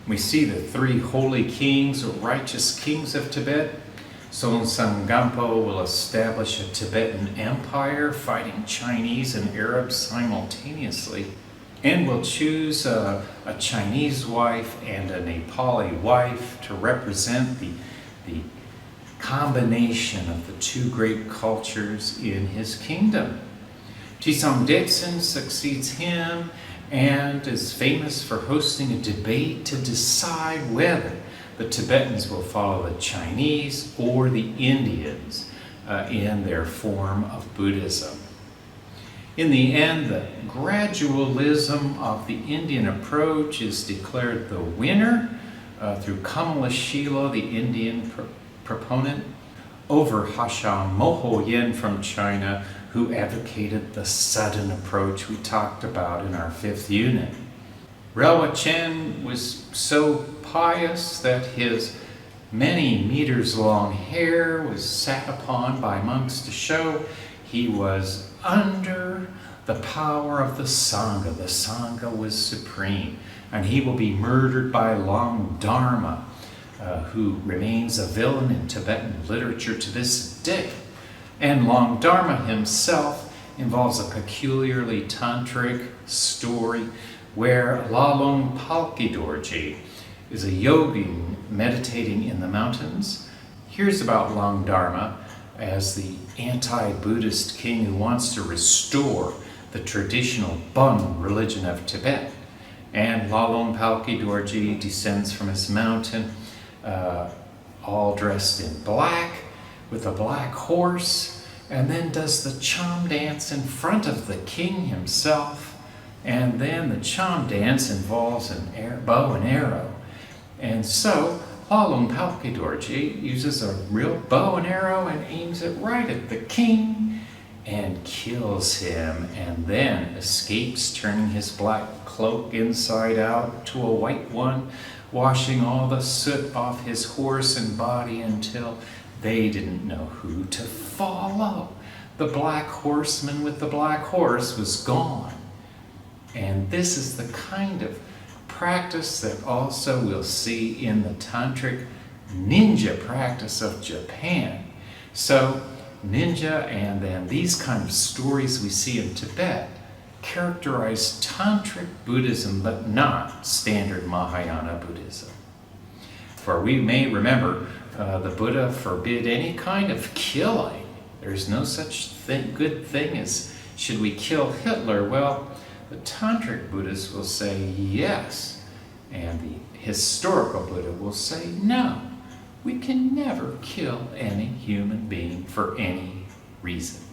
We see the three holy kings or righteous kings of Tibet. Songtsen Gampo will establish a Tibetan empire fighting Chinese and Arabs simultaneously, and will choose a Chinese wife and a Nepali wife to represent the combination of the two great cultures in his kingdom. Trisong Detsen succeeds him and is famous for hosting a debate to decide whether the Tibetans will follow the Chinese or the Indians in their form of Buddhism. In the end, the gradualism of the Indian approach is declared the winner through Kamalashila, the Indian proponent, over Hashang Mohoyen from China, who advocated the sudden approach we talked about in our 5th unit. Relwa Chen was so pious that his many meters long hair was sat upon by monks to show he was under the power of the Sangha. The Sangha was supreme, and he will be murdered by Long Dharma, who remains a villain in Tibetan literature to this day. And Long Dharma himself involves a peculiarly tantric story where Lalong Palki Dorji is a yogi meditating in the mountains, hears about Long Dharma as the anti-Buddhist king who wants to restore the traditional Bon religion of Tibet. And Lalong Palki Dorji descends from his mountain, all dressed in black, with a black horse, and then does the cham dance in front of the king himself. And then the cham dance involves a bow and arrow. And so Lalong Palki Dorji uses a real bow and arrow and aims it right at the king and kills him, and then escapes, turning his black cloak inside out to a white one, washing all the soot off his horse and body until they didn't know who to follow. The black horseman with the black horse was gone. And this is the kind of practice that also we'll see in the tantric ninja practice of Japan. So ninja and then these kind of stories we see in Tibet characterize tantric Buddhism, but not standard Mahayana Buddhism. For we may remember the Buddha forbid any kind of killing. There's no such good thing as should we kill Hitler? Well, the tantric Buddhists will say yes, and the historical Buddha will say no. We can never kill any human being for any reason.